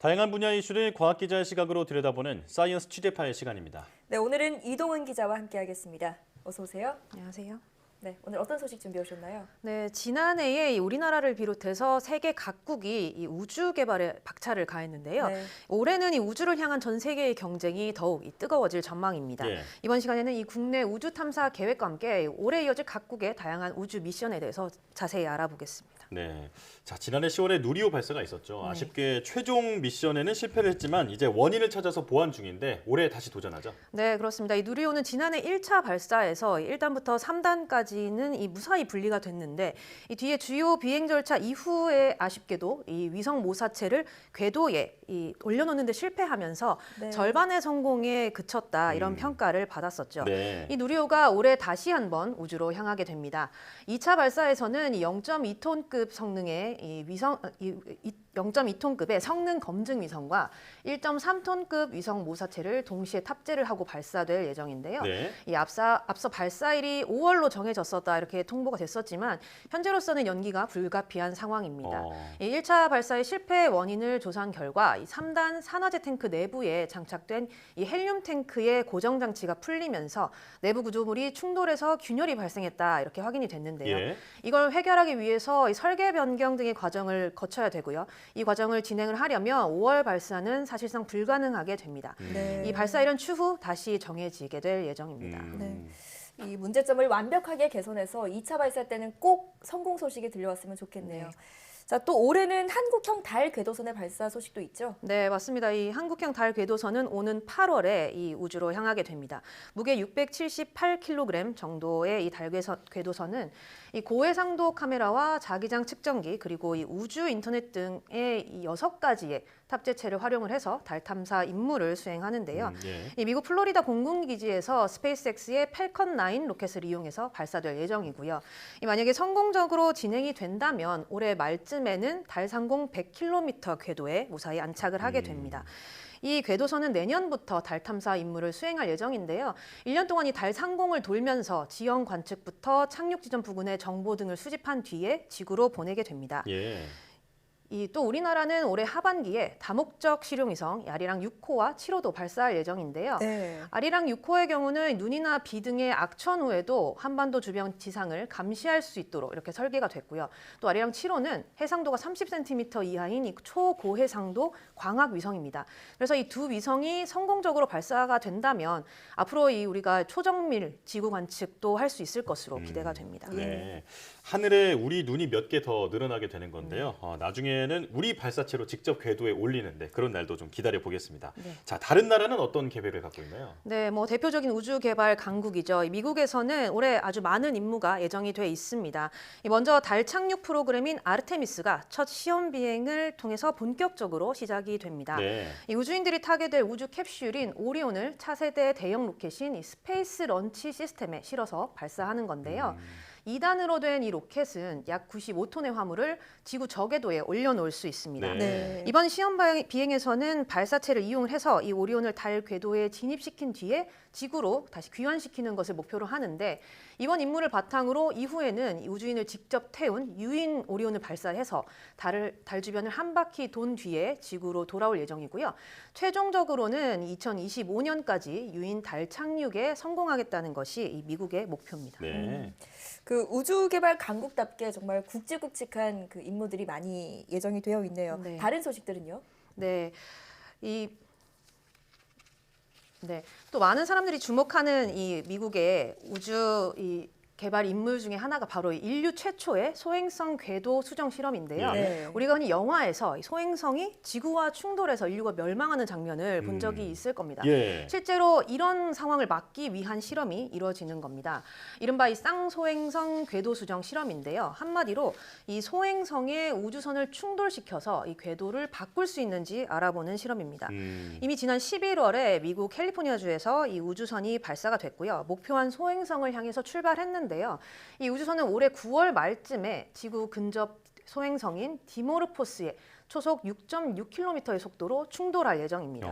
다양한 분야의 이슈를 과학 기자의 시각으로 들여다보는 사이언스 취재파의 시간입니다. 네, 오늘은 이동은 기자와 함께하겠습니다. 어서 오세요. 안녕하세요. 네, 오늘 어떤 소식 준비해 오셨나요? 네, 지난해에 우리나라를 비롯해서 세계 각국이 이 우주 개발에 박차를 가했는데요. 네. 올해는 이 우주를 향한 전 세계의 경쟁이 더욱 뜨거워질 전망입니다. 예. 이번 시간에는 이 국내 우주 탐사 계획과 함께 올해 이어질 각국의 다양한 우주 미션에 대해서 자세히 알아보겠습니다. 네, 자 지난해 10월에 누리호 발사가 있었죠. 네. 아쉽게 최종 미션에는 실패를 했지만 이제 원인을 찾아서 보완 중인데 올해 다시 도전하죠. 네, 그렇습니다. 이 누리호는 지난해 1차 발사에서 1단부터 3단까지는 이 무사히 분리가 됐는데 이 뒤에 주요 비행 절차 이후에 아쉽게도 이 위성 모사체를 궤도에 올려놓는 데 실패하면서 네. 절반의 성공에 그쳤다 이런 평가를 받았었죠. 네. 이 누리호가 올해 다시 한번 우주로 향하게 됩니다. 2차 발사에서는 0.2톤급 성능의 이 위성 0.2톤급의 성능 검증 위성과 1.3톤급 위성 모사체를 동시에 탑재를 하고 발사될 예정인데요. 네. 이 앞서 발사일이 5월로 정해졌었다 이렇게 통보가 됐었지만 현재로서는 연기가 불가피한 상황입니다. 이 1차 발사의 실패 원인을 조사한 결과 이 3단 산화제 탱크 내부에 장착된 이 헬륨 탱크의 고정 장치가 풀리면서 내부 구조물이 충돌해서 균열이 발생했다 이렇게 확인이 됐는데요. 예. 이걸 해결하기 위해서 이 설계 변경 등의 과정을 거쳐야 되고요. 이 과정을 진행을 하려면 5월 발사는 사실상 불가능하게 됩니다. 네. 이 발사일은 추후 다시 정해지게 될 예정입니다. 네. 이 문제점을 완벽하게 개선해서 2차 발사 때는 꼭 성공 소식이 들려왔으면 좋겠네요. 네. 자, 또 올해는 한국형 달 궤도선의 발사 소식도 있죠? 네, 맞습니다. 이 한국형 달 궤도선은 오는 8월에 이 우주로 향하게 됩니다. 무게 678kg 정도의 이 달 궤도선은 이 고해상도 카메라와 자기장 측정기 그리고 이 우주 인터넷 등의 이 6가지의 탑재체를 활용을 해서 달 탐사 임무를 수행하는데요. 예. 이 미국 플로리다 공군기지에서 스페이스X의 팰컨 9 로켓을 이용해서 발사될 예정이고요. 이 만약에 성공적으로 진행이 된다면 올해 말쯤에는 달 상공 100km 궤도에 무사히 안착을 하게 됩니다. 이 궤도선은 내년부터 달 탐사 임무를 수행할 예정인데요. 1년 동안 이 달 상공을 돌면서 지형 관측부터 착륙 지점 부근의 정보 등을 수집한 뒤에 지구로 보내게 됩니다. 예. 또 우리나라는 올해 하반기에 다목적 실용위성 아리랑 6호와 7호도 발사할 예정인데요. 네. 아리랑 6호의 경우는 눈이나 비 등의 악천 후에도 한반도 주변 지상을 감시할 수 있도록 이렇게 설계가 됐고요. 또 아리랑 7호는 해상도가 30cm 이하인 이 초고해상도 광학 위성입니다. 그래서 이 두 위성이 성공적으로 발사가 된다면 앞으로 우리가 초정밀 지구 관측도 할 수 있을 것으로 기대가 됩니다. 네. 하늘에 우리 눈이 몇 개 더 늘어나게 되는 건데요. 나중에는 우리 발사체로 직접 궤도에 올리는데 그런 날도 좀 기다려 보겠습니다. 네. 자, 다른 나라는 어떤 계획을 갖고 있나요? 네, 대표적인 우주 개발 강국이죠. 미국에서는 올해 아주 많은 임무가 예정이 돼 있습니다. 먼저 달 착륙 프로그램인 아르테미스가 첫 시험 비행을 통해서 본격적으로 시작이 됩니다. 네. 이 우주인들이 타게 될 우주 캡슐인 오리온을 차세대 대형 로켓인 이 스페이스 런치 시스템에 실어서 발사하는 건데요. 2단으로 된 이 로켓은 약 95톤의 화물을 지구 저궤도에 올려놓을 수 있습니다. 네. 네. 이번 시험 비행에서는 발사체를 이용을 해서 이 오리온을 달 궤도에 진입시킨 뒤에 지구로 다시 귀환시키는 것을 목표로 하는데 이번 임무를 바탕으로 이후에는 이 우주인을 직접 태운 유인 오리온을 발사해서 달 주변을 한 바퀴 돈 뒤에 지구로 돌아올 예정이고요. 최종적으로는 2025년까지 유인 달 착륙에 성공하겠다는 것이 이 미국의 목표입니다. 네. 그 우주 개발 강국답게 정말 굵직굵직한 그 임무들이 많이 예정이 되어 있네요. 네. 다른 소식들은요? 네, 또 많은 사람들이 주목하는 이 미국의 우주 개발 인물 중에 하나가 바로 인류 최초의 소행성 궤도 수정 실험인데요. 네. 우리가 흔히 영화에서 이 소행성이 지구와 충돌해서 인류가 멸망하는 장면을 본 적이 있을 겁니다. 예. 실제로 이런 상황을 막기 위한 실험이 이루어지는 겁니다. 이른바 이 쌍소행성 궤도 수정 실험인데요. 한마디로 이 소행성의 우주선을 충돌시켜서 이 궤도를 바꿀 수 있는지 알아보는 실험입니다. 이미 지난 11월에 미국 캘리포니아주에서 이 우주선이 발사가 됐고요. 목표한 소행성을 향해서 출발했는데요. 이 우주선은 올해 9월 말쯤에 지구 근접 소행성인 디모르포스의 초속 6.6km의 속도로 충돌할 예정입니다.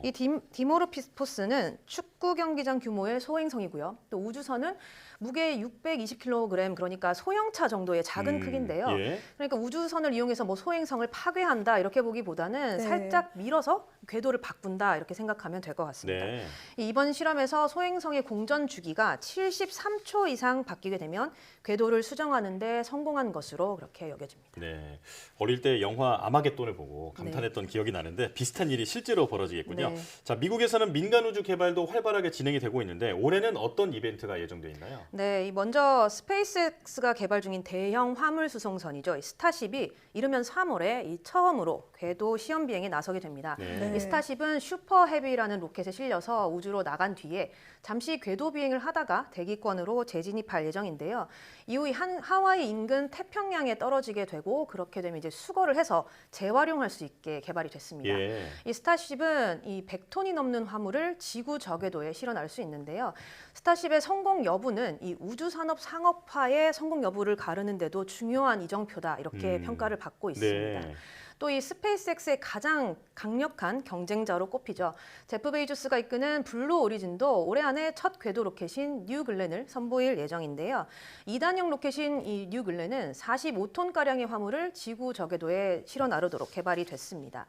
이 디모르포스는 축구 경기장 규모의 소행성이고요. 또 우주선은 무게 620kg, 그러니까 소형차 정도의 작은 크기인데요. 예. 그러니까 우주선을 이용해서 뭐 소행성을 파괴한다 이렇게 보기보다는 네. 살짝 밀어서 궤도를 바꾼다 이렇게 생각하면 될 것 같습니다. 네. 이번 실험에서 소행성의 공전 주기가 73초 이상 바뀌게 되면 궤도를 수정하는 데 성공한 것으로 그렇게 여겨집니다. 네. 어릴 때 영화 아마겟돈을 보고 감탄했던 기억이 나는데 비슷한 일이 실제로 벌어지겠군요. 네. 자, 미국에서는 민간 우주 개발도 활발하게 진행이 되고 있는데 올해는 어떤 이벤트가 예정돼 있나요? 네, 먼저 스페이스X가 개발 중인 대형 화물 수송선이죠. 이 스타쉽이 이르면 3월에 이 처음으로 궤도 시험 비행에 나서게 됩니다. 네. 이 스타쉽은 슈퍼 헤비라는 로켓에 실려서 우주로 나간 뒤에 잠시 궤도 비행을 하다가 대기권으로 재진입할 예정인데요. 이후 하와이 인근 태평양에 떨어지게 되고 그렇게 되면 이제 수거를 해서 재활용할 수 있게 개발이 됐습니다. 예. 이 스타쉽은 이 100톤이 넘는 화물을 지구 저궤도에 실어날 수 있는데요. 스타쉽의 성공 여부는 이 우주 산업 상업화의 성공 여부를 가르는 데도 중요한 이정표다 이렇게 평가를 받고 있습니다. 네. 또 이 스페이스X의 가장 강력한 경쟁자로 꼽히죠. 제프 베이조스가 이끄는 블루 오리진도 올해 안에 첫 궤도 로켓인 뉴 글렌을 선보일 예정인데요. 2단형 로켓인 이 뉴 글렌은 45톤가량의 화물을 지구 저궤도에 실어 나르도록 개발이 됐습니다.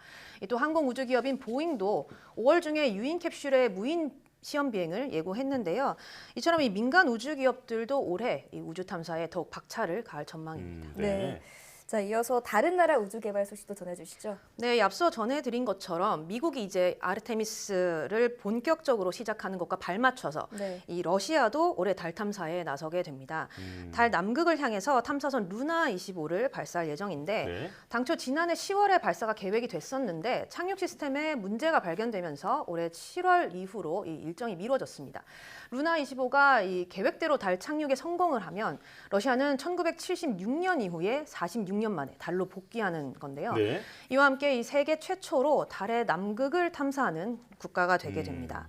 또 항공우주기업인 보잉도 5월 중에 유인 캡슐의 무인 시험 비행을 예고했는데요. 이처럼 이 민간 우주 기업들도 올해 이 우주 탐사에 더욱 박차를 가할 전망입니다. 네. 자, 이어서 다른 나라 우주 개발 소식도 전해주시죠. 네, 앞서 전해드린 것처럼 미국이 이제 아르테미스를 본격적으로 시작하는 것과 발맞춰서 네. 이 러시아도 올해 달 탐사에 나서게 됩니다. 달 남극을 향해서 탐사선 루나 25를 발사할 예정인데 네. 당초 지난해 10월에 발사가 계획이 됐었는데 착륙 시스템에 문제가 발견되면서 올해 7월 이후로 이 일정이 미뤄졌습니다. 루나 25가 이 계획대로 달 착륙에 성공을 하면 러시아는 1976년 이후에 46년 만에 달로 복귀하는 건데요. 네. 이와 함께 이 세계 최초로 달의 남극을 탐사하는 국가가 되게 됩니다.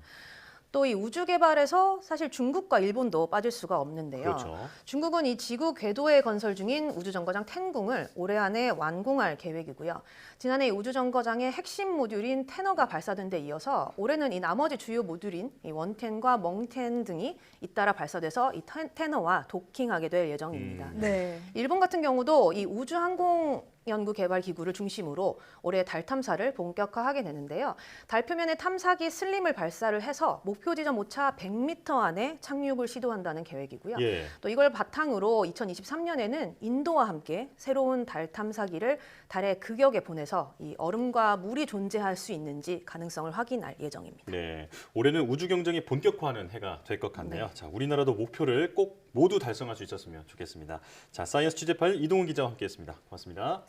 또 이 우주 개발에서 사실 중국과 일본도 빠질 수가 없는데요. 그렇죠. 중국은 이 지구 궤도에 건설 중인 우주정거장 텐궁을 올해 안에 완공할 계획이고요. 지난해 이 우주정거장의 핵심 모듈인 테너가 발사된 데 이어서 올해는 이 나머지 주요 모듈인 이 원텐과 멍텐 등이 잇따라 발사돼서 이 테너와 도킹하게 될 예정입니다. 네. 일본 같은 경우도 이 우주항공연구개발기구를 중심으로 올해 달 탐사를 본격화하게 되는데요. 달 표면에 탐사기 슬림을 발사를 해서 목표 지점 오차 100m 안에 착륙을 시도한다는 계획이고요. 예. 또 이걸 바탕으로 2023년에는 인도와 함께 새로운 달 탐사기를 달의 극역에 보내서 이 얼음과 물이 존재할 수 있는지 가능성을 확인할 예정입니다. 네. 올해는 우주 경쟁이 본격화하는 해가 될 것 같네요. 자, 우리나라도 목표를 꼭 모두 달성할 수 있었으면 좋겠습니다. 자, 사이언스 취재파일 이동훈 기자와 함께했습니다. 고맙습니다.